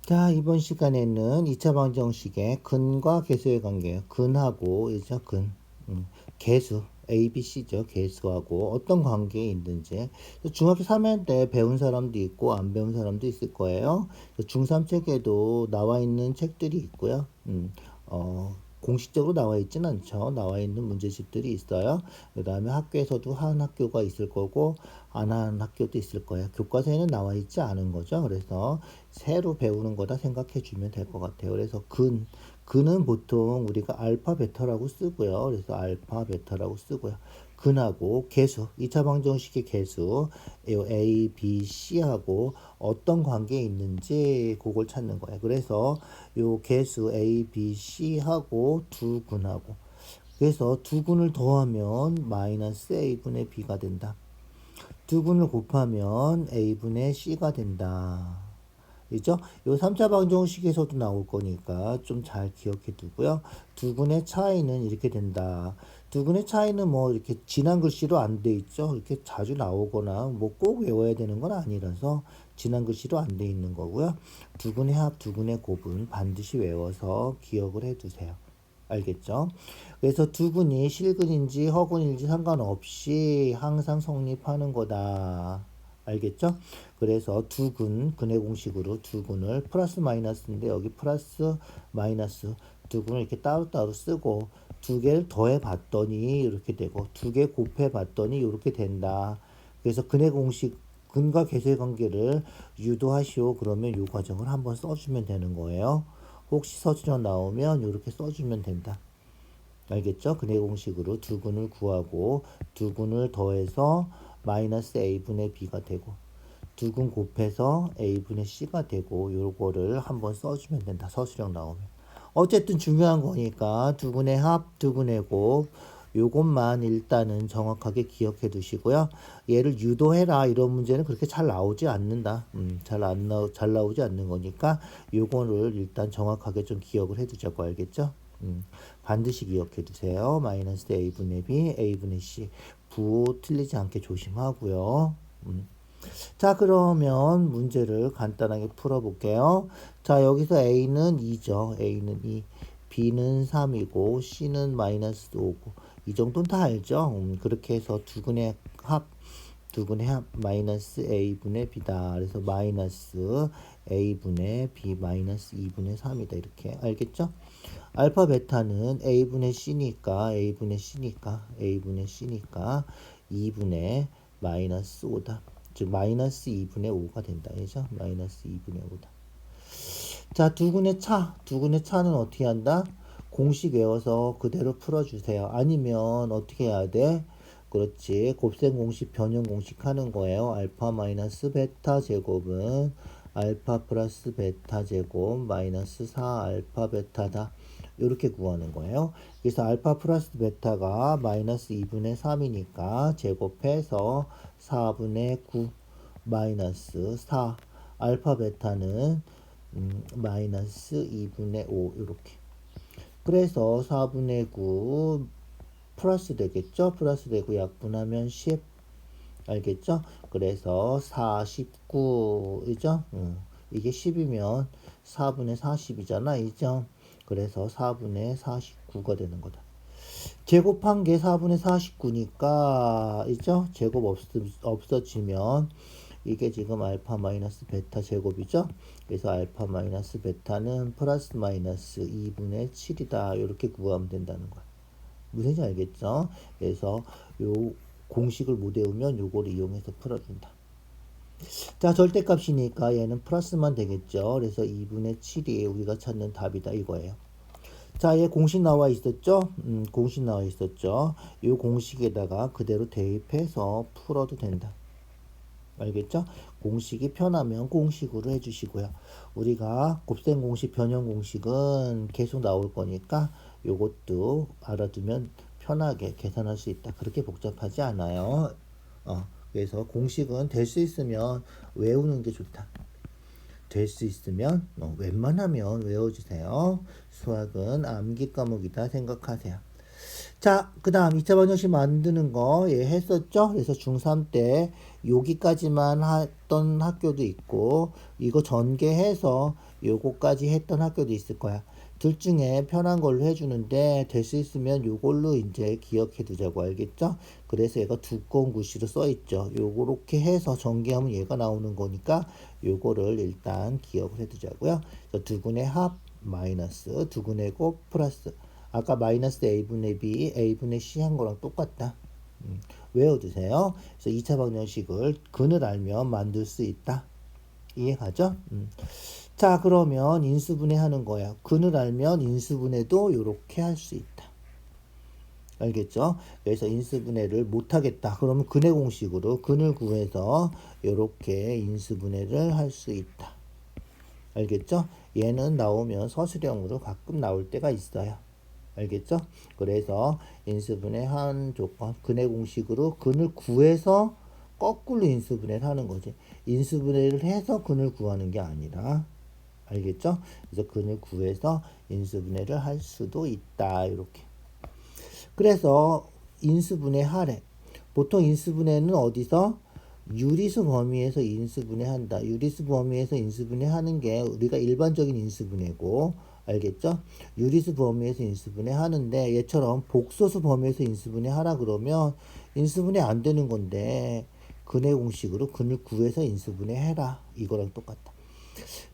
자, 이번 시간에는 2차 방정식의 근과 계수의 관계예요. 근하고, 이죠, 근. 계수, A, B, C죠. 계수하고 어떤 관계에 있는지. 중학교 3학년 때 배운 사람도 있고, 안 배운 사람도 있을 거예요. 중3 책에도 나와 있는 책들이 있고요. 공식적으로 나와 있진 않죠. 나와 있는 문제집들이 있어요. 그 다음에 학교에서도 한 학교가 있을 거고, 안 하는 학교도 있을 거예요. 교과서에는 나와 있지 않은 거죠. 그래서 새로 배우는 거다 생각해 주면 될 것 같아요. 그래서 근은 보통 우리가 알파 베타라고 쓰고요. 그래서 알파 베타라고 쓰고요. 근하고 계수, 2차 방정식의 계수, A, B, C하고 어떤 관계에 있는지 그걸 찾는 거예요. 그래서 요 계수 A, B, C하고 두 근하고 그래서 두 근을 더하면 마이너스 A분의 B가 된다. 두 근을 곱하면 A분의 C가 된다. 그죠? 요 3차 방정식에서도 나올 거니까 좀 잘 기억해 두고요. 두 근의 차이는 이렇게 된다. 두 근의 차이는 뭐 이렇게 진한 글씨로 안 돼 있죠. 이렇게 자주 나오거나 뭐 꼭 외워야 되는 건 아니라서 진한 글씨로 안 돼 있는 거고요. 두 근의 합, 두 근의 곱은 반드시 외워서 기억을 해 두세요. 알겠죠? 그래서 두 근이 실근인지 허근인지 상관없이 항상 성립하는 거다. 알겠죠? 그래서 두 근, 근의 공식으로 두 근을 플러스 마이너스인데 여기 플러스 마이너스 두 근을 이렇게 따로따로 쓰고 두 개를 더해 봤더니 이렇게 되고 두 개 곱해 봤더니 이렇게 된다. 그래서 근의 공식 근과 계수의 관계를 유도하시오. 그러면 이 과정을 한번 써주면 되는 거예요. 혹시 서술형 나오면 이렇게 써주면 된다. 알겠죠? 근의 공식으로 두 근을 구하고 두 근을 더해서 마이너스 a분의 b가 되고 두 근 곱해서 a분의 c가 되고 요거를 한번 써주면 된다. 서술형 나오면. 어쨌든 중요한 거니까 두 근의 합, 두 근의 곱 요것만 일단은 정확하게 기억해 두시고요. 얘를 유도해라 이런 문제는 그렇게 잘 나오지 않는다. 잘 나오지 않는 거니까 요거를 일단 정확하게 좀 기억을 해 두자고 알겠죠? 반드시 기억해 두세요. 마이너스 a분의 b, a분의 c. 부호 틀리지 않게 조심하고요. 자, 그러면 문제를 간단하게 풀어볼게요. 자, 여기서 a는 2죠. a는 2, b는 3이고 c는 마이너스 5고 이 정도는 다 알죠? 그렇게 해서 두 근의 합 마이너스 a분의 b다. 그래서 마이너스 a분의 b 마이너스 2분의 3이다. 이렇게 알겠죠? 알파 베타는 a분의 c니까 2분의 마이너스 5다. 즉 마이너스 2분의 5가 된다. 그죠? 마이너스 2분의 5다. 자, 두 근의 차는 어떻게 한다? 공식 외워서 그대로 풀어주세요. 아니면 어떻게 해야 돼? 그렇지. 곱셈 공식, 변형 공식 하는 거예요. 알파 마이너스 베타 제곱은 알파 플러스 베타 제곱 마이너스 4 알파 베타다. 이렇게 구하는 거예요. 그래서 알파 플러스 베타가 마이너스 2분의 3이니까 제곱해서 4분의 9 마이너스 4 알파 베타는 마이너스 2분의 5 이렇게. 그래서 4분의 9 플러스 되겠죠? 플러스 되고 약분하면 10 알겠죠? 그래서 49이죠? 이게 10이면 4분의 40이잖아. 이죠? 그래서 4분의 49가 되는 거다. 제곱한 게 4분의 49니까 이죠? 제곱 없어지면 이게 지금 알파 마이너스 베타 제곱이죠? 그래서 알파 마이너스 베타는 플러스 마이너스 2분의 7이다. 이렇게 구하면 된다는 거야. 무슨지 알겠죠? 그래서 요 공식을 못 외우면 요거를 이용해서 풀어준다. 자, 절대값이니까 얘는 플러스만 되겠죠? 그래서 2분의 7이 우리가 찾는 답이다 이거예요. 자, 얘 공식 나와 있었죠? 공식 나와 있었죠? 이 공식에다가 그대로 대입해서 풀어도 된다. 알겠죠? 공식이 편하면 공식으로 해주시고요. 우리가 곱셈 공식, 변형 공식은 계속 나올 거니까 요것도 알아두면 편하게 계산할 수 있다. 그렇게 복잡하지 않아요. 그래서 공식은 될 수 있으면 외우는 게 좋다. 될 수 있으면 웬만하면 외워주세요. 수학은 암기 과목이다 생각하세요. 자, 그 다음 2차 방정식 만드는 거, 예, 했었죠? 그래서 중3 때 여기까지만 했던 학교도 있고 이거 전개해서 요거까지 했던 학교도 있을 거야. 둘 중에 편한 걸로 해주는데 될 수 있으면 요걸로 이제 기억해 두자고. 알겠죠? 그래서 얘가 두꺼운 글씨로 써 있죠. 요렇게 해서 전개하면 얘가 나오는 거니까 요거를 일단 기억을 해 두자고요. 두근의 합 마이너스 두근의 곱 플러스 아까 마이너스 a분의 b a분의 c 한 거랑 똑같다. 외워두세요. 그래서 2차 방정식을 근을 알면 만들 수 있다. 이해가죠? 자, 그러면 인수분해 하는 거야. 근을 알면 인수분해도 이렇게 할 수 있다. 알겠죠? 그래서 인수분해를 못하겠다. 그러면 근의 공식으로 근을 구해서 이렇게 인수분해를 할 수 있다. 알겠죠? 얘는 나오면 서술형으로 가끔 나올 때가 있어요. 알겠죠? 그래서 인수분해 한 조건, 근의 공식으로 근을 구해서 거꾸로 인수분해를 하는 거지. 인수분해를 해서 근을 구하는 게 아니라, 알겠죠? 그래서 근을 구해서 인수분해를 할 수도 있다. 이렇게. 그래서 인수분해 하래. 보통 인수분해는 어디서? 유리수 범위에서 인수분해 한다. 유리수 범위에서 인수분해 하는 게 우리가 일반적인 인수분해고, 알겠죠? 유리수 범위에서 인수분해 하는데 얘처럼 복소수 범위에서 인수분해 하라 그러면 인수분해 안 되는 건데 근의 공식으로 근을 구해서 인수분해 해라. 이거랑 똑같다.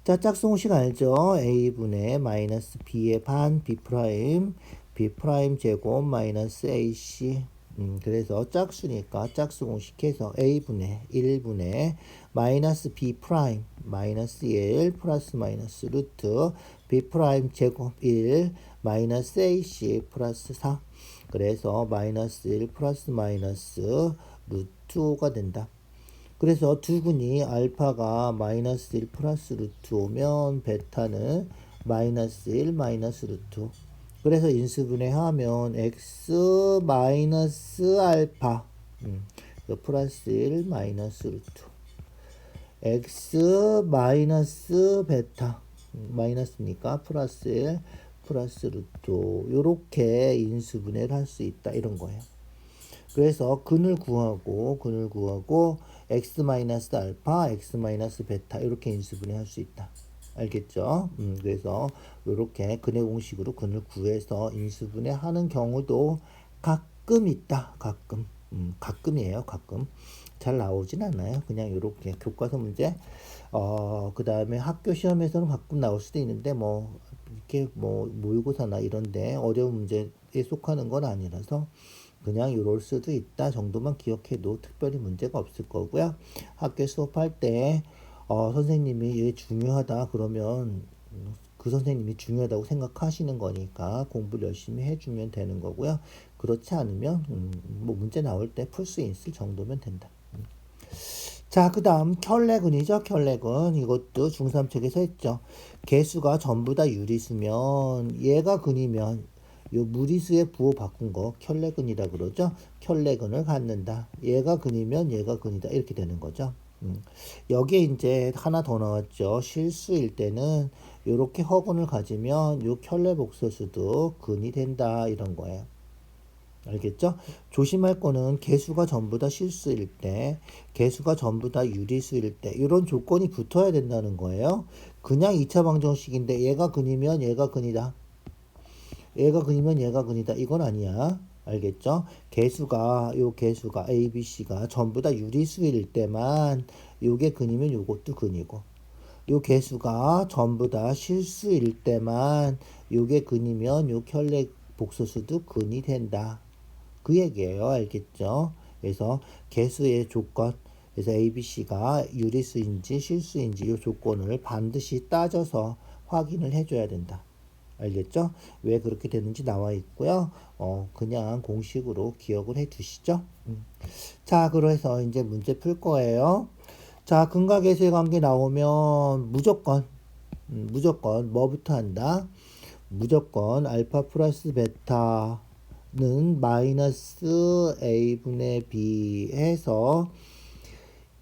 자, 짝수공식 알죠? a분의 마이너스 b의 반 b 프라임 b 프라임 제곱 마이너스 ac 그래서 짝수니까 짝수 공식해서 a분의 1분의 마이너스 b 프라임 마이너스 1 플러스 마이너스 루트 b 프라임 제곱 1 마이너스 ac 플러스 4 그래서 마이너스 1 플러스 마이너스 루트 5가 된다. 그래서 두근이 알파가 마이너스 1 플러스 루트 5면 베타는 마이너스 1 마이너스 루트 5. 그래서 인수분해하면 x 마이너스 알파 플러스 1 마이너스 루트 x 마이너스 베타 마이너스니까 플러스 1 플러스 루트 5 요렇게 인수분해를 할 수 있다 이런 거예요. 그래서 근을 구하고 x 마이너스 알파 x 마이너스 베타 이렇게 인수분해 할 수 있다. 알겠죠? 그래서 이렇게 근의 공식으로 근을 구해서 인수분해 하는 경우도 가끔 있다. 가끔. 가끔이에요. 가끔. 잘 나오진 않아요. 그냥 이렇게 교과서 문제. 그 다음에 학교 시험에서는 가끔 나올 수도 있는데 뭐 이렇게 뭐 모의고사나 이런데 어려운 문제에 속하는 건 아니라서 그냥 이럴 수도 있다 정도만 기억해도 특별히 문제가 없을 거고요. 학교 수업할 때 선생님이 얘 중요하다 그러면 그 선생님이 중요하다고 생각하시는 거니까 공부를 열심히 해주면 되는 거고요. 그렇지 않으면 뭐 문제 나올 때 풀 수 있을 정도면 된다. 자, 그 다음 켤레근이죠. 켤레근 이것도 중3책에서 했죠. 개수가 전부 다 유리수면 얘가 근이면 요 무리수의 부호 바꾼 거 켤레근이라 그러죠. 켤레근을 갖는다. 얘가 근이면 얘가 근이다. 이렇게 되는 거죠. 여기에 이제 하나 더 나왔죠. 실수일 때는 이렇게 허근을 가지면 요 켤레 복소수도 근이 된다. 이런 거예요. 알겠죠? 조심할 거는 개수가 전부 다 실수일 때, 개수가 전부 다 유리수일 때 이런 조건이 붙어야 된다는 거예요. 그냥 2차 방정식인데 얘가 근이면 얘가 근이다. 얘가 근이면 얘가 근이다. 이건 아니야. 알겠죠? 요 개수가 A, B, C가 전부 다 유리수일 때만 요게 근이면 요것도 근이고 요 개수가 전부 다 실수일 때만 요게 근이면 요 켤레 복소수도 근이 된다. 그 얘기예요. 알겠죠? 그래서 개수의 조건 그래서 A, B, C가 유리수인지 실수인지 요 조건을 반드시 따져서 확인을 해줘야 된다. 알겠죠? 왜 그렇게 되는지 나와 있고요. 그냥 공식으로 기억을 해 두시죠. 자, 그래서 이제 문제 풀 거예요. 자, 근과 계수의 관계 나오면 무조건 뭐부터 한다? 무조건 알파 플러스 베타는 마이너스 a분의 b 해서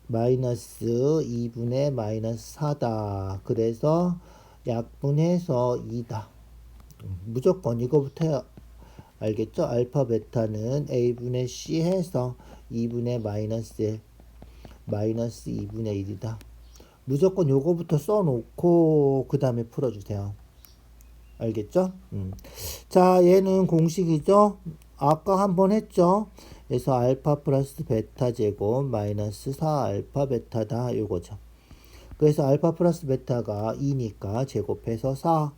마이너스 2분의 마이너스 4다. 그래서 약분해서 2다. 무조건 이거부터 알겠죠? 알파 베타는 a분의 c 해서 2분의 마이너스 1 마이너스 2분의 1이다. 무조건 요거부터 써놓고 그 다음에 풀어주세요. 알겠죠? 자, 얘는 공식이죠? 아까 한번 했죠? 그래서 알파 플러스 베타 제곱 마이너스 4 알파 베타다 요거죠. 그래서 알파 플러스 베타가 2니까 제곱해서 4.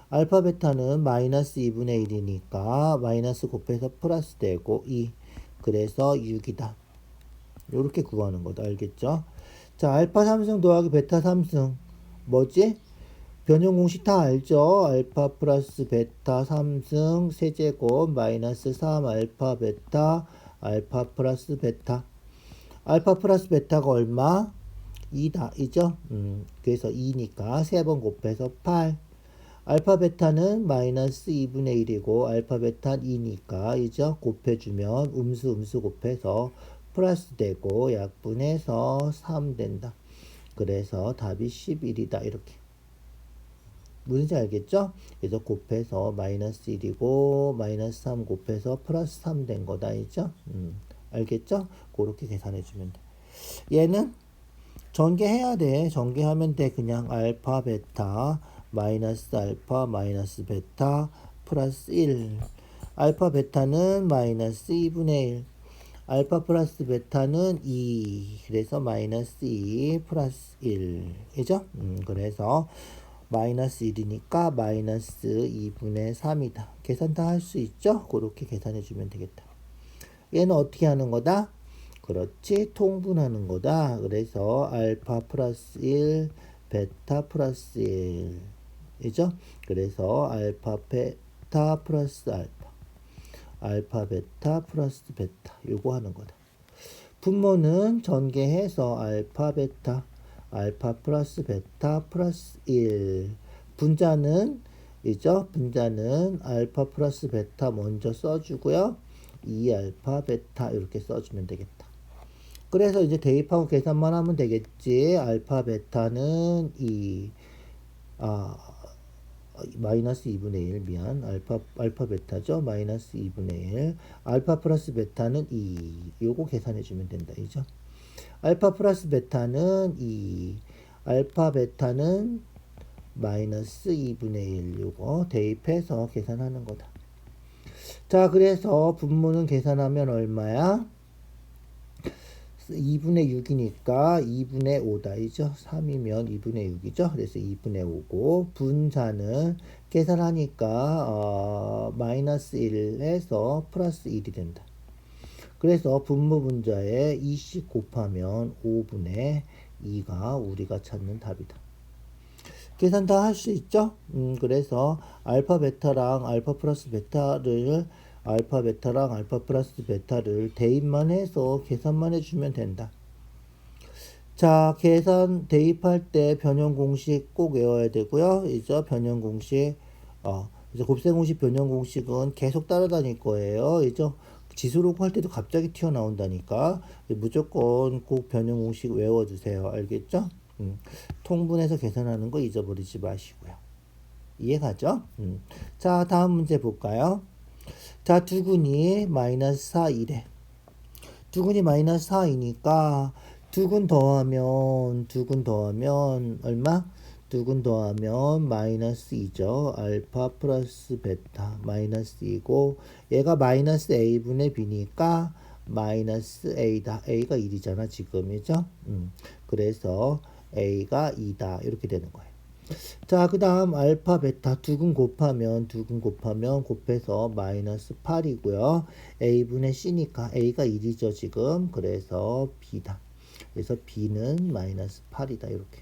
알파 베타는 마이너스 2분의 1이니까 마이너스 곱해서 플러스 되고 2. 그래서 6이다. 요렇게 구하는 거다. 알겠죠? 자, 알파 3승 더하기 베타 3승. 뭐지? 변형 공식 다 알죠? 알파 플러스 베타 3승 세제곱 마이너스 3 알파 베타 알파 플러스 베타. 알파 플러스 베타가 얼마? 2다. 이죠? 그래서 2니까 3번 곱해서 8. 알파 베타는 마이너스 2분의 1이고 알파 베타는 2니까 이죠? 곱해주면 음수 곱해서 플러스 되고 약분해서 3 된다. 그래서 답이 11이다. 이렇게. 무슨지 알겠죠? 그래서 곱해서 마이너스 1이고 마이너스 3 곱해서 플러스 3 된 거다. 있죠? 알겠죠? 그렇게 계산해 주면 돼. 얘는 전개해야 돼. 전개하면 돼. 그냥 알파 베타 마이너스 알파 마이너스 베타 플러스 1. 알파 베타는 마이너스 2분의 1. 알파 플러스 베타는 2. 그래서 마이너스 2 플러스 1. 이죠? 그래서 마이너스 1이니까 마이너스 2분의 3이다. 계산 다 할 수 있죠? 그렇게 계산해 주면 되겠다. 얘는 어떻게 하는 거다? 그렇지, 통분하는 거다. 그래서 알파 플러스 1 베타 플러스 1 이죠? 그래서 알파 베타 플러스 알파 알파 베타 플러스 베타 요거 하는 거다. 분모는 전개해서 알파 베타 알파 플러스 베타 플러스 1. 분자는 이죠? 분자는 알파 플러스 베타 먼저 써주고요. 2알파 베타 이렇게 써주면 되겠다. 그래서 이제 대입하고 계산만 하면 되겠지. 알파 베타는 2. 마이너스 2분의 1 미안. 알파 베타죠. 마이너스 2분의 1. 알파 플러스 베타는 2. 요거 계산해 주면 된다. 이죠? 알파 플러스 베타는 2. 알파 베타는 마이너스 2분의 1. 요거 대입해서 계산하는 거다. 자, 그래서 분모는 계산하면 얼마야? 2분의 6이니까 2분의 5다. 이죠? 3이면 2분의 6이죠? 그래서 2분의 5고, 분자는 계산하니까, 마이너스 1에서 플러스 1이 된다. 그래서 분모 분자에 2씩 곱하면 5분의 2가 우리가 찾는 답이다. 계산 다 할 수 있죠? 그래서 알파 베타랑 알파 플러스 베타를 알파 베타랑 알파 플러스 베타를 대입만 해서 계산만 해주면 된다. 자, 계산 대입할 때 변형 공식 꼭 외워야 되고요. 이제 변형 공식 이제 곱셈 공식 변형 공식은 계속 따라다닐 거예요. 이제 지수로 할 때도 갑자기 튀어나온다니까 무조건 꼭 변형 공식 외워주세요. 알겠죠? 통분해서 계산하는 거 잊어버리지 마시고요. 이해가죠? 자, 다음 문제 볼까요? 자, 두근이 마이너스 4, 1에 두근이 마이너스 4이니까 두근 더하면 얼마? 두근 더하면 마이너스 2죠. 알파 플러스 베타 마이너스 2고 얘가 마이너스 a분의 b니까 마이너스 a다. a가 1이잖아 지금이죠. 그래서 a가 2다. 이렇게 되는 거예요. 자, 그 다음 알파 베타 두근 곱하면 곱해서 마이너스 8이고요. a분의 c니까 a가 1이죠 지금. 그래서 b다. 그래서 b는 마이너스 8이다. 이렇게.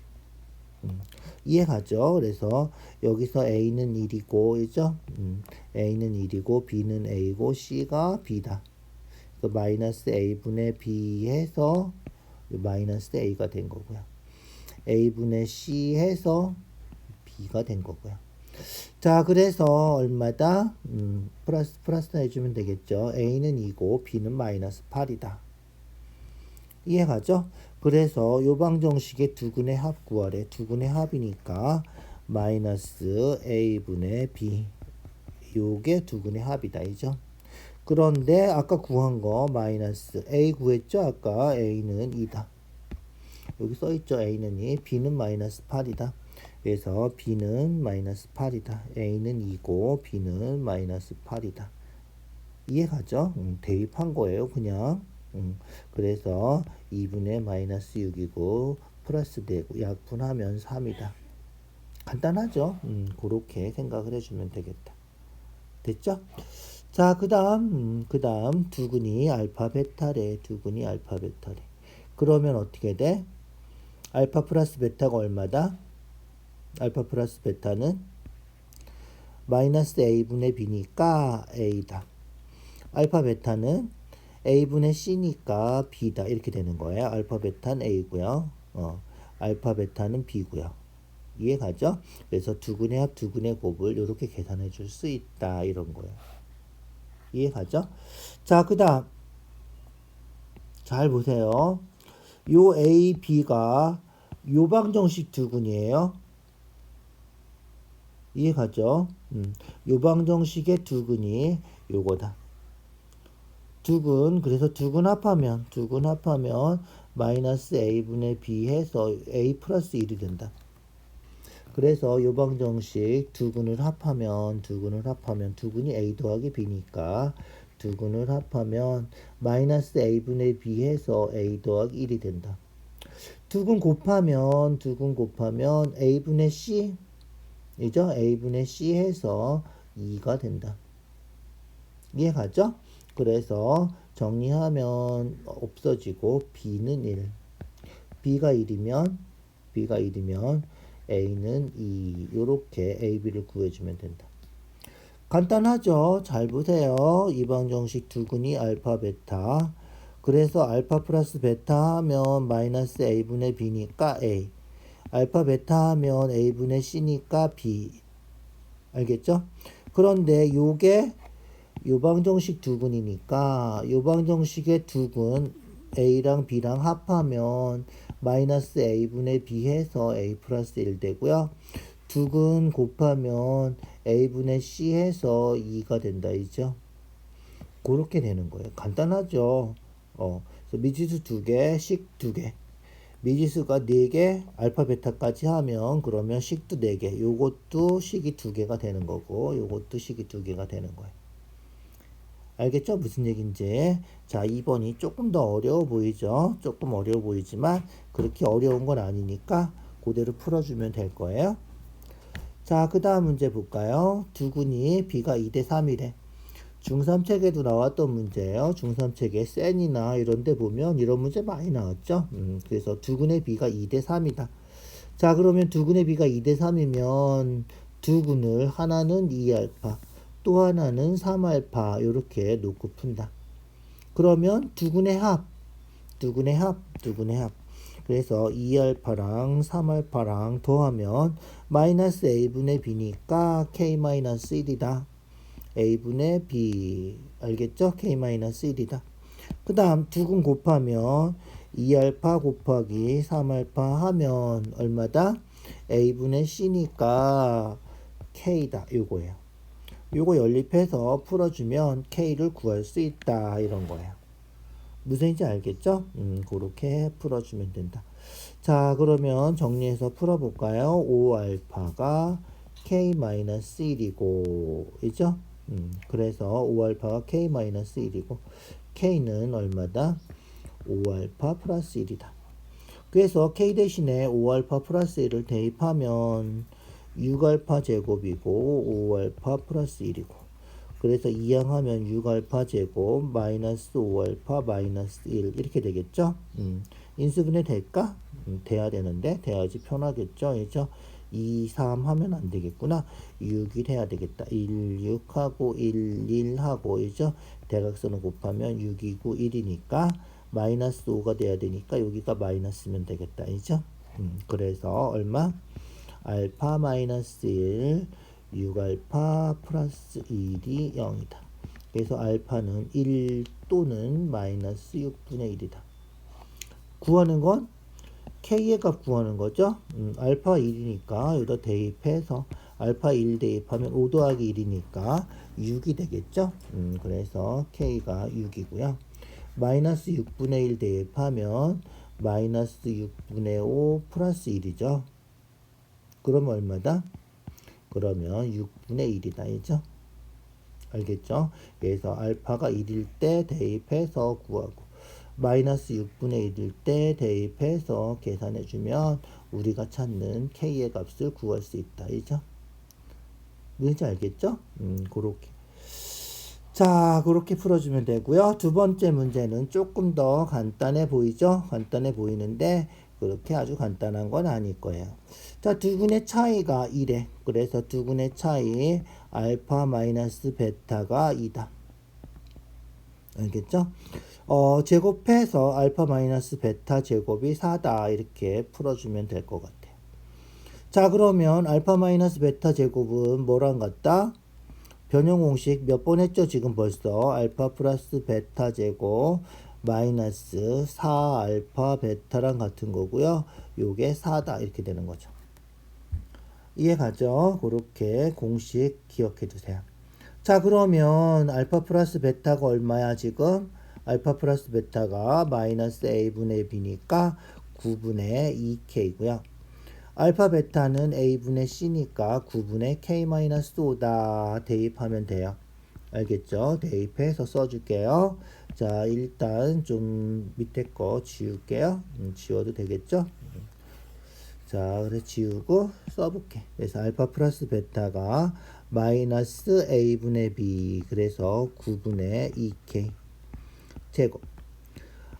이해가죠? 그래서 여기서 a는 1이고 이죠? a는 1이고 b는 a고 c가 b다. 그래서 마이너스 a분의 b 해서 마이너스 a가 된 거고요. a분의 c 해서 b가 된 거고요. 자, 그래서 얼마다? 플러스 해주면 되겠죠. a는 2고 b는 마이너스 8이다. 이해가죠? 그래서 요 방정식의 두근의 합 구하래. 두근의 합이니까 마이너스 a분의 b 요게 두근의 합이다. 이죠? 그런데 아까 구한 거 마이너스 a 구했죠? 아까 a는 2다. 여기 써있죠. A는 2, B는 마이너스 8이다. 그래서 B는 마이너스 8이다. A는 2고 B는 마이너스 8이다. 이해가죠? 대입한 거예요, 그냥. 그래서 2분의 마이너스 6이고 플러스 되고 약분하면 3이다. 간단하죠? 그렇게 생각을 해주면 되겠다. 됐죠? 자, 그 다음 두근이 알파 베타래. 두근이 알파 베타래. 그러면 어떻게 돼? 알파 플러스 베타가 얼마다? 알파 플러스 베타는 마이너스 a분의 b니까 a다. 알파 베타는 a분의 c니까 b다. 이렇게 되는 거예요. 알파 베타는 a고요. 알파 베타는 b고요. 이해가죠? 그래서 두근의 합, 두근의 곱을 이렇게 계산해 줄 수 있다. 이런 거예요. 이해가죠? 자, 그 다음 잘 보세요. 요 A, B가 요방정식 두근이에요. 이해가죠? 요방정식의 두근이 요거다. 두근, 그래서 두근 합하면 마이너스 A분의 B 해서 A 플러스 1이 된다. 그래서 요방정식 두근을 합하면 두근이 A 더하기 B니까 두근을 합하면 마이너스 A분의 B 해서 A 더하기 1이 된다. 두근 곱하면 A분의 C 이죠? A분의 C 해서 2가 된다. 이해가죠? 그래서 정리하면 없어지고 B는 1. B가 1이면 A는 2. 요렇게 A, B를 구해주면 된다. 간단하죠? 잘 보세요. 이방정식 두근이 알파, 베타. 그래서 알파 플러스 베타 하면 마이너스 A분의 B니까 A. 알파 베타 하면 A분의 C니까 B. 알겠죠? 그런데 요게 요방정식 두근이니까 요방정식의 두근 A랑 B랑 합하면 마이너스 A분의 B 해서 A 플러스 1 되고요. 두근 곱하면 A분의 C 해서 2가 된다. 이죠? 그렇게 되는 거예요. 간단하죠? 그래서 미지수 2개, 식 2개. 미지수가 4개, 알파, 베타까지 하면 그러면 식도 4개. 요것도 식이 2개가 되는 거고 요것도 식이 2개가 되는 거예요. 알겠죠? 무슨 얘기인지. 자, 2번이 조금 더 어려워 보이죠? 조금 어려워 보이지만 그렇게 어려운 건 아니니까 그대로 풀어주면 될 거예요. 자, 그 다음 문제 볼까요? 두근이 B가 2대 3이래. 중3 책에도 나왔던 문제예요. 중3 책에 센이나 이런 데 보면 이런 문제 많이 나왔죠. 그래서 두근의 B가 2대 3이다. 자, 그러면 두근의 B가 2대 3이면 두근을 하나는 2알파, 또 하나는 3알파 이렇게 놓고 푼다. 그러면 두근의 합. 그래서 2알파랑 3알파랑 더하면 마이너스 A분의 B니까 K-1이다. A분의 B. 알겠죠? K-1이다. 그 다음 두근 곱하면 2알파 곱하기 3알파 하면 얼마다? A분의 C니까 K다. 요거예요. 요거 연립해서 풀어주면 K를 구할 수 있다. 이런 거예요. 무슨 얘기인지 알겠죠? 그렇게 풀어주면 된다. 자, 그러면 정리해서 풀어볼까요? 5알파가 K-1이고, 이죠? 그래서 5알파가 K-1이고, K는 얼마다? 5알파 플러스 1이다. 그래서 K 대신에 5알파 플러스 1을 대입하면 6알파 제곱이고, 5알파 플러스 1이고, 그래서 이항하면 6알파 제곱 마이너스 5알파 마이너스 1 이렇게 되겠죠? 인수분해 될까? 돼야 되는데 돼야지 편하겠죠? 그죠? 2, 3 하면 안 되겠구나. 6, 1 해야 되겠다. 1, 6하고 1, 1하고 그죠? 대각선을 곱하면 6, 2, 9, 1이니까 마이너스 5가 돼야 되니까 여기가 마이너스면 되겠다. 그죠? 그래서 얼마? 알파 마이너스 1 6알파 플러스 1이 0이다. 그래서 알파는 1 또는 마이너스 6분의 1이다. 구하는 건 K의 값 구하는 거죠. 알파 1이니까 여기다 대입해서 알파 1 대입하면 5 더하기 1이니까 6이 되겠죠. 그래서 K가 6이고요. 마이너스 6분의 1 대입하면 마이너스 6분의 5 플러스 1이죠. 그러면 얼마다? 그러면 6분의 1이다. 이죠? 알겠죠? 그래서 알파가 1일 때 대입해서 구하고 마이너스 6분의 1일 때 대입해서 계산해주면 우리가 찾는 K의 값을 구할 수 있다. 이죠? 뭔지 알겠죠? 그렇게. 자, 그렇게 풀어주면 되고요. 두 번째 문제는 조금 더 간단해 보이죠? 간단해 보이는데 그렇게 아주 간단한 건 아닐 거예요. 자, 두근의 차이가 1에 그래서 두근의 차이 알파 마이너스 베타가 2다. 알겠죠? 제곱해서 알파 마이너스 베타 제곱이 4다. 이렇게 풀어주면 될 것 같아요. 자, 그러면 알파 마이너스 베타 제곱은 뭐랑 같다? 변형 공식 몇 번 했죠? 지금 벌써 알파 플러스 베타 제곱 마이너스 4 알파 베타랑 같은 거고요. 요게 4다 이렇게 되는 거죠. 이해가죠? 그렇게 공식 기억해 두세요. 자, 그러면 알파 플러스 베타가 얼마야 지금? 알파 플러스 베타가 마이너스 a분의 b니까 9분의 2k고요. 알파 베타는 a분의 c니까 9분의 k-5다 대입하면 돼요. 알겠죠? 대입해서 써줄게요. 자, 일단 좀 밑에 거 지울게요. 지워도 되겠죠? 자, 그래 지우고 써볼게. 그래서 알파 플러스 베타가 마이너스 a분의 b 그래서 9분의 2k 제곱.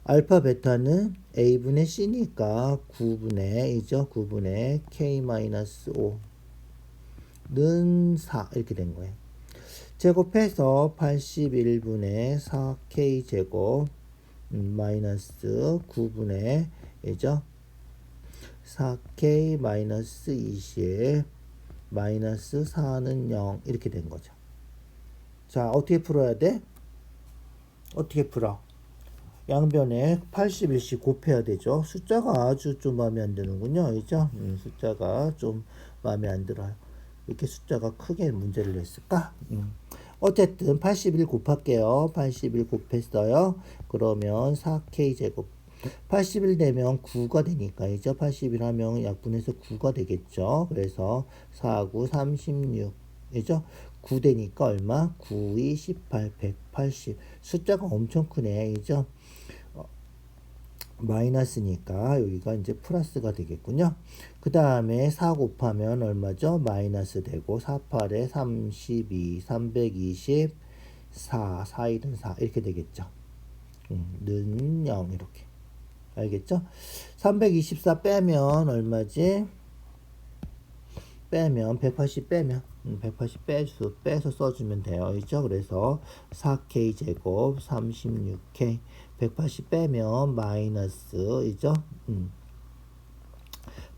알파 베타는 a분의 c니까 9분의 k-5는 4 이렇게 된 거예요. 제곱해서 81분의 4k 제곱 마이너스 9분의 4k 마이너스 20 마이너스 4는 0 이렇게 된 거죠. 자, 어떻게 풀어야 돼? 어떻게 풀어? 양변에 81씩 곱해야 되죠. 숫자가 아주 좀 마음에 안 드는군요. 그죠? 숫자가 좀 마음에 안 들어요. 이렇게 숫자가 크게 문제를 냈을까? 어쨌든 81 곱할게요. 81 곱했어요. 그러면 4k 제곱 81 되면 9가 되니까 이죠. 81 하면 약분해서 9가 되겠죠. 그래서 4, 9, 36 이죠. 9 되니까 얼마? 9, 2, 18, 180 숫자가 엄청 크네. 이죠. 마이너스니까 여기가 이제 플러스가 되겠군요. 그 다음에 4 곱하면 얼마죠? 마이너스 되고 4, 8에 32, 320, 4, 4, 1은 4 이렇게 되겠죠. 는 0 이렇게. 알겠죠? 324 빼면 얼마지? 빼면 180 빼면 180 빼서 써주면 돼요. 그죠? 그래서 4k 제곱 36k 180 빼면 마이너스 이죠?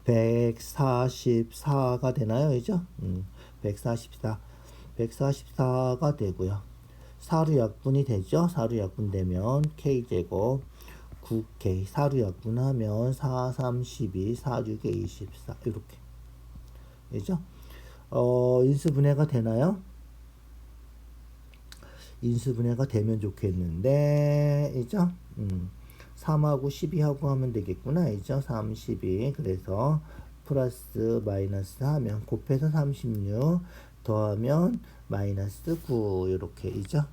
144가 되나요? 그죠? 144가 되고요. 4루 약분이 되죠? 4루 약분 되면 k 제곱 9k 4루 약분하면 4, 32, 4, 6에 24 이렇게 그죠? 인수분해가 되나요? 인수분해가 되면 좋겠는데 이죠? 3하고 12하고 하면 되겠구나 이죠? 32 그래서 플러스 마이너스 하면 곱해서 36 더하면 마이너스 9 이렇게 이죠?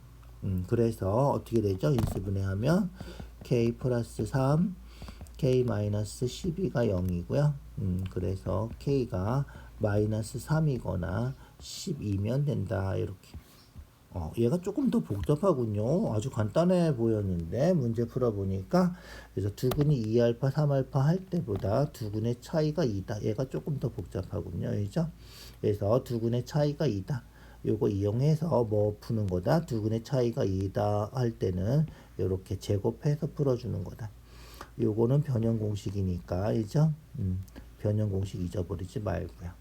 그래서 어떻게 되죠? 인수분해하면 k 플러스 3 k 마이너스 12가 0이고요. 그래서 k가 마이너스 3이거나 12면 된다. 이렇게. 얘가 조금 더 복잡하군요. 아주 간단해 보였는데 문제 풀어보니까 그래서 두근이 2알파 3알파 할 때보다 두근의 차이가 2다. 얘가 조금 더 복잡하군요. 그죠? 그래서 두근의 차이가 2다. 요거 이용해서 뭐 푸는 거다. 두근의 차이가 2다 할 때는 이렇게 제곱해서 풀어주는 거다. 요거는 변형 공식이니까 그죠? 변형 공식 잊어버리지 말고요.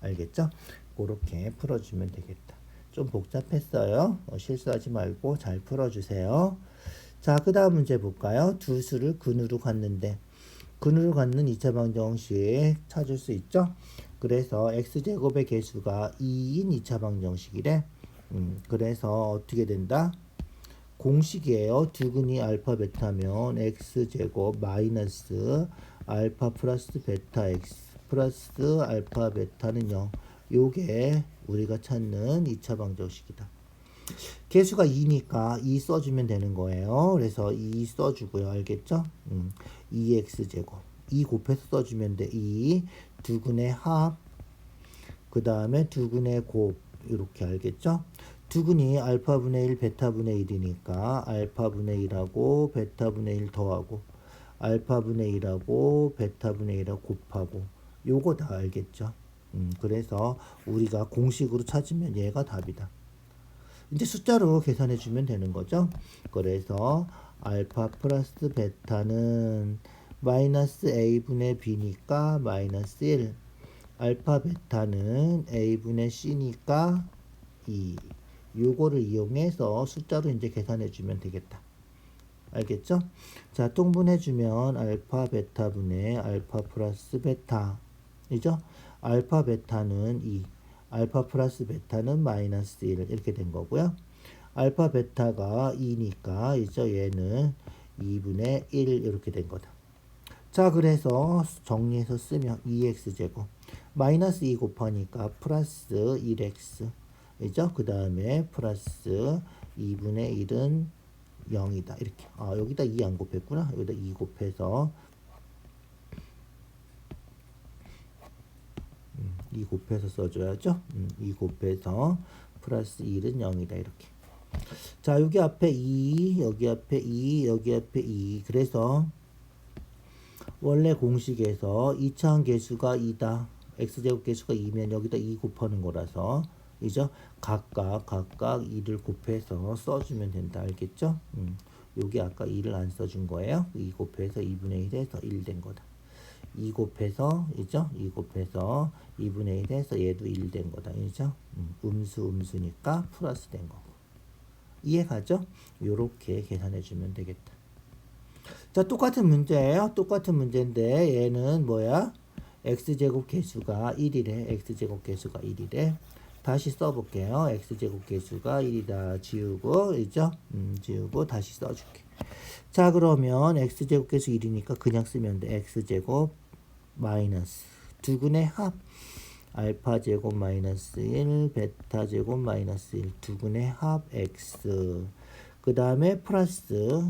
알겠죠? 그렇게 풀어주면 되겠다. 좀 복잡했어요. 실수하지 말고 잘 풀어주세요. 자, 그 다음 문제 볼까요? 두 수를 근으로 갖는데 근으로 갖는 2차 방정식 찾을 수 있죠? 그래서 x제곱의 개수가 2인 2차 방정식이래. 그래서 어떻게 된다? 공식이에요. 두근이 알파 베타면 x제곱 마이너스 알파 플러스 베타 x 플러스 알파 베타는 0. 요게 우리가 찾는 2차 방정식이다. 개수가 2니까 2 써주면 되는 거예요. 그래서 2 써주고요. 알겠죠? 2x제곱 2 곱해서 써주면 돼. 2 두근의 합, 그 다음에 두근의 곱, 이렇게. 알겠죠? 두근이 알파분의 1 베타분의 1이니까 알파분의 1하고 베타분의 1 더하고 알파분의 1하고 베타분의 1하고 곱하고 요거 다 알겠죠? 그래서 우리가 공식으로 찾으면 얘가 답이다. 이제 숫자로 계산해 주면 되는 거죠. 그래서 알파 플러스 베타는 마이너스 a분의 b니까 마이너스 1, 알파 베타는 a분의 c니까 2. 요거를 이용해서 숫자로 이제 계산해 주면 되겠다. 알겠죠? 자, 통분해 주면 알파 베타분의 알파 플러스 베타 이죠? 알파 베타는 2, 알파 플러스 베타는 마이너스 1 이렇게 된 거고요. 알파 베타가 2니까 이죠? 얘는 2분의 1 이렇게 된 거다. 자, 그래서 정리해서 쓰면 2x제곱 마이너스 2 곱하니까 플러스 1x 이죠? 그 다음에 플러스 2분의 1은 0이다. 이렇게. 아, 여기다 2 안 곱했구나. 여기다 2 곱해서 2 곱해서 써줘야죠. 2 곱해서 플러스 1은 0이다. 이렇게. 자, 여기 앞에 2, 여기 앞에 2, 여기 앞에 2. 그래서 원래 공식에서 2차항 계수가 2다. x제곱 계수가 2면 여기다 2 곱하는 거라서 이죠? 각각 2를 곱해서 써주면 된다. 알겠죠? 여기 아까 2를 안 써준 거예요. 2 곱해서 2분의 1에서 1 된 거다. 2 곱해서 이죠? 2 곱해서 2분의 1에서 얘도 1 된 거다. 이죠? 음수니까 플러스 된 거고. 이해가죠? 요렇게 계산해 주면 되겠다. 자, 똑같은 문제예요. 똑같은 문제인데 얘는 뭐야? x제곱 계수가 1이래. x제곱 계수가 1이래. 다시 써볼게요. x제곱 계수가 1이다. 지우고, 있죠? 지우고 다시 써줄게. 자, 그러면 x제곱 계수 1이니까 그냥 쓰면 돼. x제곱 마이너스 두근의 합 알파제곱 마이너스 1 베타제곱 마이너스 1 두근의 합 x 그 다음에 플러스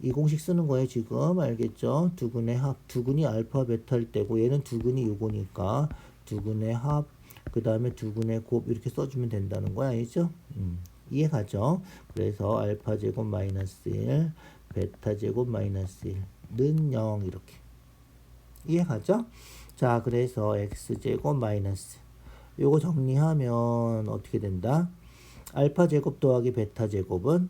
이 공식 쓰는 거예요. 지금 알겠죠? 두근의 합 두근이 알파 베타일 때고 얘는 두근이 요거니까 두근의 합 그 다음에 두근의 곱 이렇게 써주면 된다는 거야. 알죠? 이해가죠? 그래서 알파 제곱 마이너스 1 베타 제곱 마이너스 1는 0 이렇게. 이해가죠? 자, 그래서 x 제곱 마이너스 요거 정리하면 어떻게 된다? 알파 제곱 더하기 베타 제곱은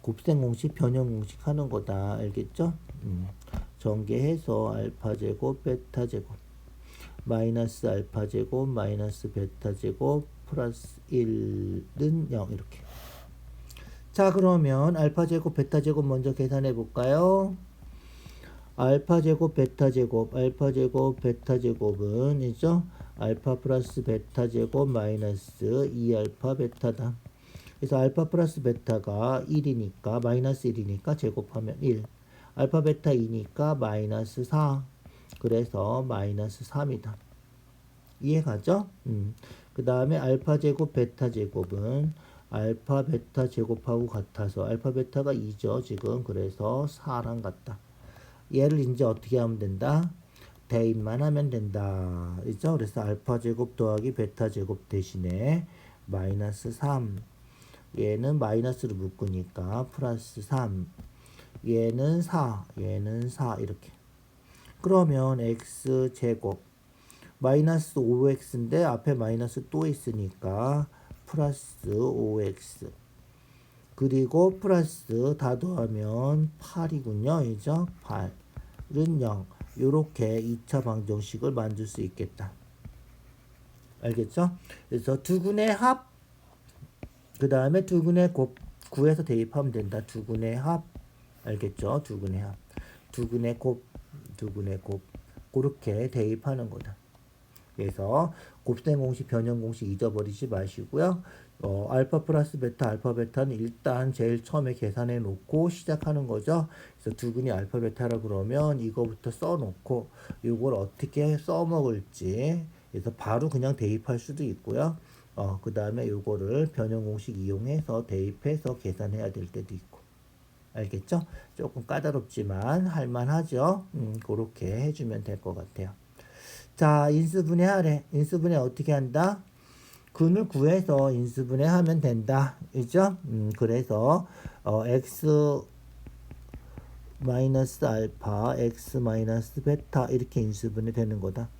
곱셈 공식, 변형 공식 하는 거다. 알겠죠? 전개해서 알파 제곱 베타 제곱 마이너스 알파 제곱 마이너스 베타 제곱 플러스 1은 0 이렇게. 자, 그러면 알파 제곱 베타 제곱 먼저 계산해 볼까요? 알파 제곱 베타 제곱 알파 제곱 베타 제곱은 이죠? 알파 플러스 베타 제곱 마이너스 2알파 베타다. 그래서 알파 플러스 베타가 1이니까 마이너스 1이니까 제곱하면 1 알파 베타 2니까 마이너스 4 그래서 마이너스 3이다. 이해가죠? 그 다음에 알파 제곱 베타 제곱은 알파 베타 제곱하고 같아서 알파 베타가 2죠 지금. 그래서 4랑 같다. 얘를 이제 어떻게 하면 된다? 대입만 하면 된다. 그죠? 그래서 알파 제곱 더하기 베타 제곱 대신에 마이너스 3 얘는 마이너스로 묶으니까 플러스 3 얘는 4 이렇게. 그러면 x 제곱 마이너스 5x인데 앞에 마이너스 또 있으니까 플러스 5x 그리고 플러스 다 더하면 8이군요. 이죠? 8은 0 요렇게 2차 방정식을 만들 수 있겠다. 알겠죠? 그래서 두근의 합 그 다음에 두근의 곱 구해서 대입하면 된다. 두근의 합 알겠죠? 두근의 합 두근의 곱 그렇게 대입하는 거다. 그래서 곱셈 공식, 변형 공식 잊어버리지 마시고요. 알파 플러스 베타, 알파 베타는 일단 제일 처음에 계산해 놓고 시작하는 거죠. 그래서 두근이 알파 베타라 그러면 이거부터 써 놓고 이걸 어떻게 써 먹을지 그래서 바로 그냥 대입할 수도 있고요. 그 다음에 요거를 변형 공식 이용해서 대입해서 계산해야 될 때도 있고. 알겠죠? 조금 까다롭지만 할만하죠? 그렇게 해주면 될 것 같아요. 자, 인수분해 하래. 인수분해 어떻게 한다? 근을 구해서 인수분해 하면 된다. 그죠? 그래서, x 마이너스 알파, x 마이너스 베타 이렇게 인수분해 되는 거다.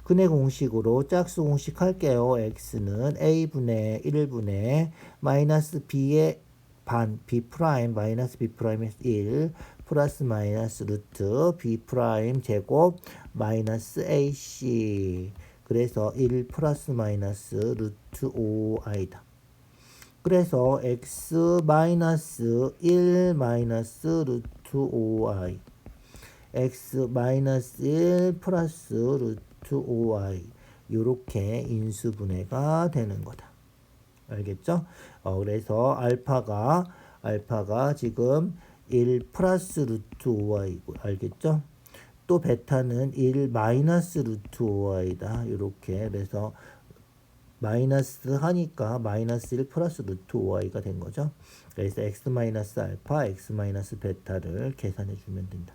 근의 공식으로 짝수 공식 할게요. x는 a분의 1분의 마이너스 b의 반 b 프라임 마이너스 b 프라임에서 1 플러스 마이너스 루트 b 프라임 제곱 마이너스 ac 그래서 1 플러스 마이너스 루트 5i다. 그래서 x 마이너스 1 마이너스 루트 5i x 마이너스 1 플러스 루트 5i 요렇게 인수분해가 되는 거다. 알겠죠? 그래서 알파가 지금 1 플러스 루트 5i고 알겠죠? 또 베타는 1 마이너스 루트 5i다. 이렇게 그래서 마이너스 하니까 마이너스 1 플러스 루트 5i가 된 거죠. 그래서 x 마이너스 알파, x 마이너스 베타를 계산해 주면 된다.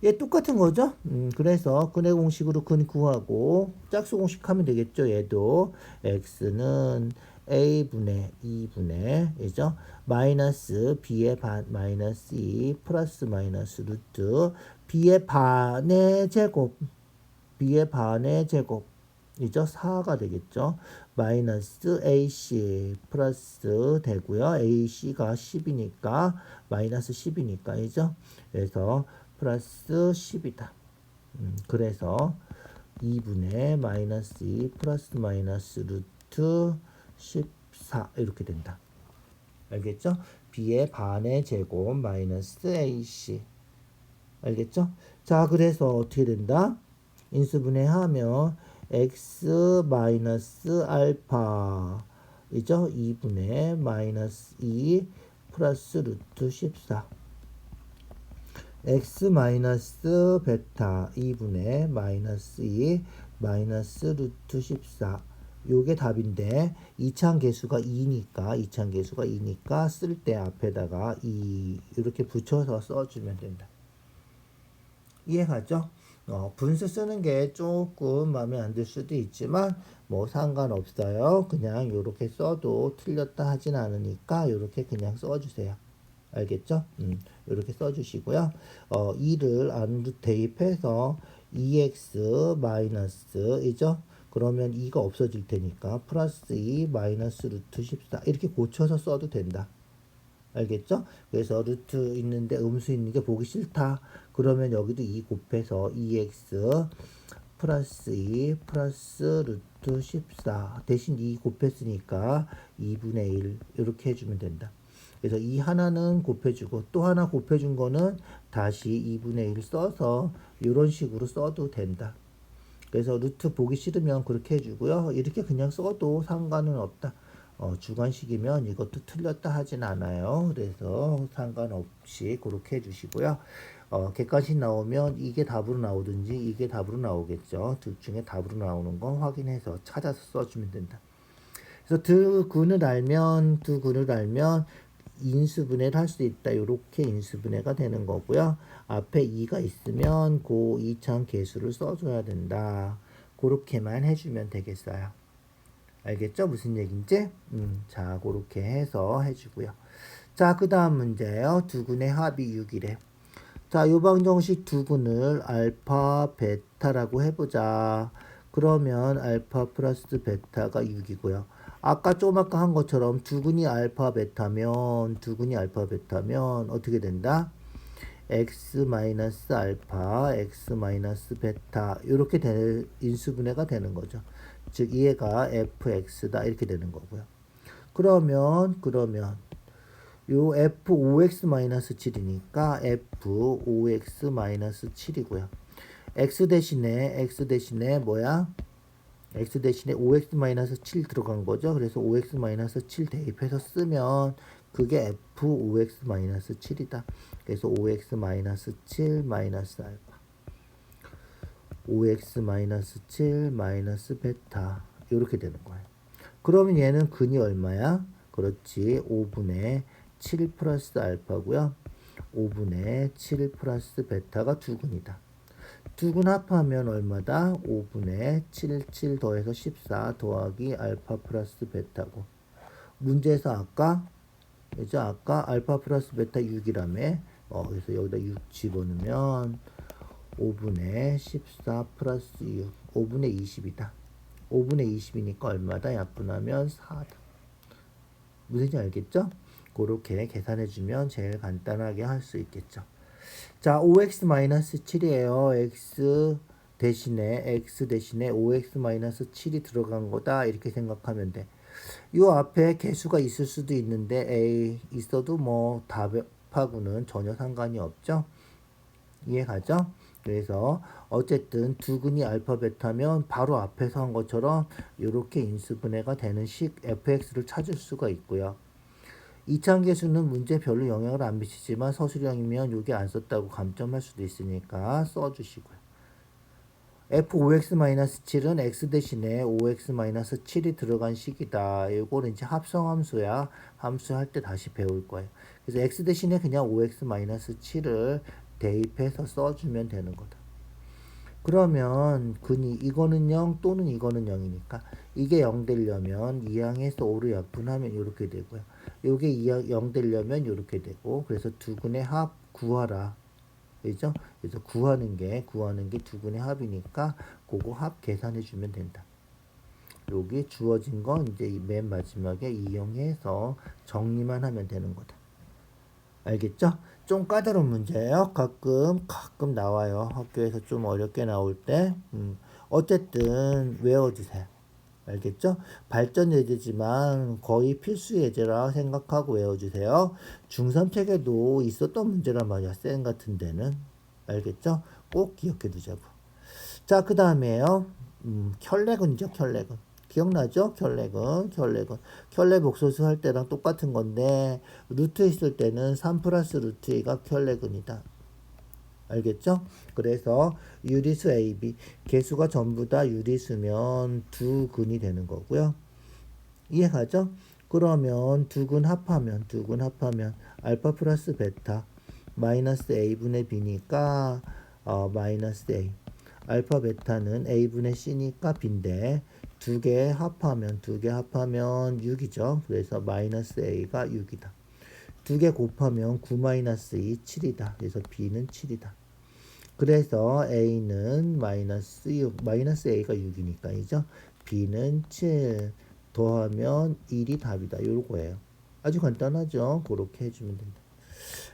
얘 똑같은 거죠. 그래서 근의 공식으로 근 구하고 짝수 공식 하면 되겠죠. 얘도 x는 a분의 2분의 이죠. 마이너스 b의 반 마이너스 2 플러스 마이너스 루트 b의 반의 제곱 이죠. 4가 되겠죠. 마이너스 AC 플러스 되고요. AC가 10이니까 마이너스 10이니까 이죠. 그래서 플러스 10이다. 그래서 2분의 마이너스 2 플러스 마이너스 루트 14 이렇게 된다. 알겠죠? b의 반의 제곱 마이너스 AC 알겠죠? 자 그래서 어떻게 된다? 인수분해하면 x 마이너스 알파 이죠? 2분의 마이너스 2 플러스 루트 14 x 마이너스 베타 2분의 마이너스 2 마이너스 루트 14 요게 답인데 이차계수가 2니까 쓸 때 앞에다가 2 이렇게 붙여서 써주면 된다. 이해가죠? 분수 쓰는 게 조금 마음에 안 들 수도 있지만 뭐 상관없어요. 그냥 요렇게 써도 틀렸다 하진 않으니까 요렇게 그냥 써주세요. 알겠죠? 요렇게 써주시고요. 2를 안으로 대입해서 2x 마이너스 이죠? 그러면 2가 없어질 테니까 플러스 2 마이너스 루트 14 이렇게 고쳐서 써도 된다. 알겠죠? 그래서 루트 있는데 음수 있는 게 보기 싫다. 그러면 여기도 2 곱해서 2x 플러스 2 플러스 루트 14 대신 2 곱했으니까 2분의 1 이렇게 해주면 된다. 그래서 이 하나는 곱해주고 또 하나 곱해준 거는 다시 2분의 1 써서 이런 식으로 써도 된다. 그래서 루트 보기 싫으면 그렇게 해주고요. 이렇게 그냥 써도 상관은 없다. 주관식이면 이것도 틀렸다 하진 않아요. 그래서 상관없이 그렇게 해주시고요. 객관식 나오면 이게 답으로 나오든지 이게 답으로 나오겠죠. 둘 중에 답으로 나오는 건 확인해서 찾아서 써주면 된다. 그래서 두 근을 알면 인수분해를 할 수 있다. 이렇게 인수분해가 되는 거고요. 앞에 2가 있으면 그 2차 계수를 써줘야 된다. 그렇게만 해주면 되겠어요. 알겠죠? 무슨 얘기인지? 자, 그렇게 해서 해주고요. 자, 그 다음 문제예요. 두근의 합이 6이래. 자, 요방정식 두근을 알파, 베타라고 해보자. 그러면 알파 플러스 베타가 6이고요. 아까 좀 아까 한 것처럼 두근이 알파, 베타면 어떻게 된다? x 마이너스 알파, x 마이너스 베타 이렇게 인수분해가 되는 거죠. 즉 얘가 fx다 이렇게 되는 거고요. 그러면 요 f5x 마이너스 7이니까 f5x 마이너스 7이고요. x 대신에 뭐야? x 대신에 5x-7 들어간 거죠. 그래서 5x-7 대입해서 쓰면 그게 f5x-7이다. 그래서 5x-7 마이너스 알파 5x-7 마이너스 베타 이렇게 되는 거예요. 그러면 얘는 근이 얼마야? 그렇지. 5분의 7 플러스 알파고요. 5분의 7 플러스 베타가 두근이다. 두근 합하면 얼마다? 5분의 7 더해서 14 더하기 알파 플러스 베타고. 문제에서 아까 알파 플러스 베타 6이라며. 그래서 여기다 6 집어넣으면 5분의 14 플러스 6 5분의 20이다. 5분의 20이니까 얼마다? 약분하면 4다. 무슨지 알겠죠? 그렇게 계산해주면 제일 간단하게 할 수 있겠죠. 자, 5x-7이에요. x 대신에 5x-7이 들어간 거다. 이렇게 생각하면 돼. 요 앞에 개수가 있을 수도 있는데 a 있어도 뭐 답하고는 전혀 상관이 없죠. 이해가죠? 그래서 어쨌든 두근이 알파 베타면 바로 앞에서 한 것처럼 이렇게 인수분해가 되는 식 fx를 찾을 수가 있고요. 이차계수는 문제에 별로 영향을 안 미치지만 서술형이면 여기 안 썼다고 감점할 수도 있으니까 써주시고요. f5x-7은 x 대신에 5x-7이 들어간 식이다. 이거는 이제 합성함수야. 함수할 때 다시 배울 거예요. 그래서 x 대신에 그냥 5x-7을 대입해서 써주면 되는 거다. 그러면 근이 이거는 0 또는 이거는 0이니까 이게 0 되려면 2항에서 5로 약분하면 이렇게 되고요. 요게 0 되려면 이렇게 되고 그래서 두 근의 합 구하라. 그죠? 그래서 구하는 게 두 근의 합이니까 그거 합 계산해 주면 된다. 여기 주어진 건 이제 맨 마지막에 이용해서 정리만 하면 되는 거다. 알겠죠? 좀 까다로운 문제예요. 가끔 나와요. 학교에서 좀 어렵게 나올 때. 어쨌든 외워주세요. 알겠죠? 발전 예제지만 거의 필수 예제라 생각하고 외워주세요. 중3 책에도 있었던 문제란 말이야. 쌤 같은 데는. 알겠죠? 꼭 기억해 두자고. 자, 그 다음에요. 켤레근이죠, 켤레근. 기억나죠? 켤레 복소수 할 때랑 똑같은 건데 루트 있을 때는 3 플러스 루트 2가 켤레근이다. 알겠죠? 그래서 유리수 AB 개수가 전부 다 유리수면 두 근이 되는 거고요. 이해가죠? 그러면 두 근 합하면 알파 플러스 베타 마이너스 A분의 B니까 마이너스 A 알파 베타는 A분의 C니까 B인데 두 개 합하면 6이죠. 그래서 마이너스 A가 6이다. 두 개 곱하면 9 마이너스 2 7이다. 그래서 B는 7이다. 그래서 A는 마이너스 A가 6이니까 이죠. B는 7 더하면 1이 답이다. 요거예요. 아주 간단하죠. 그렇게 해주면 된다.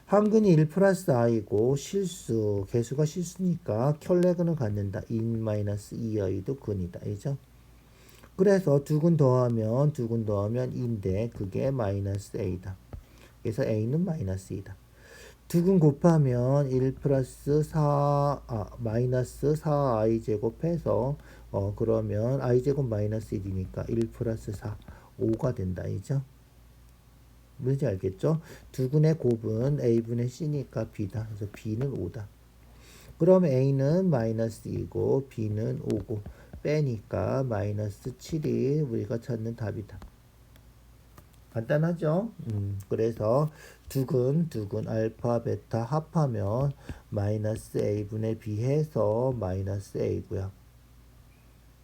한근이 1 플러스 i고 개수가 실수니까 켤레근을 갖는다. 1 마이너스 2i도 근이다. 이죠. 그래서 두 근 더하면 2인데 그게 마이너스 a다. 그래서 a는 마이너스 2다. 두 근 곱하면 1 플러스 마이너스 4i 제곱해서 그러면 i 제곱 마이너스 1이니까 1 플러스 4 5가 된다. 이죠. 뭔지 알겠죠? 두 근의 곱은 a분의 c니까 b다. 그래서 b는 5다. 그럼 a는 마이너스 2고 b는 5고 빼니까 마이너스 7이 우리가 찾는 답이다. 간단하죠? 그래서 두 근 알파 베타 합하면 마이너스 a분의 b 해서 마이너스 a고요.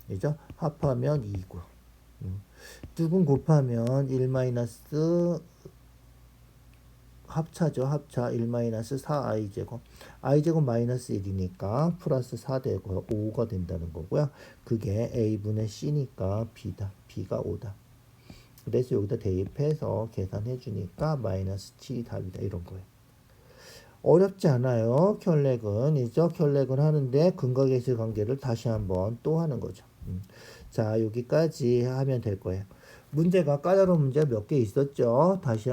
그죠? 합하면 2고. 두 근 곱하면 1 마이너스 합차죠. 합차 1 마이너스 4i 제곱. i 제곱 마이너스 1이니까 플러스 4 되고요. 5가 된다는 거고요. 그게 a분의 c니까 b다. b가 5다. 그래서 여기다 대입해서 계산해 주니까 마이너스 7이 답이다. 이런 거예요. 어렵지 않아요. 켤레근이죠. 켤레근 하는데 근과 계수 관계를 다시 한번 또 하는 거죠. 자, 여기까지 하면 될 거예요. 문제가 까다로운 문제 몇 개 있었죠. 다시 한번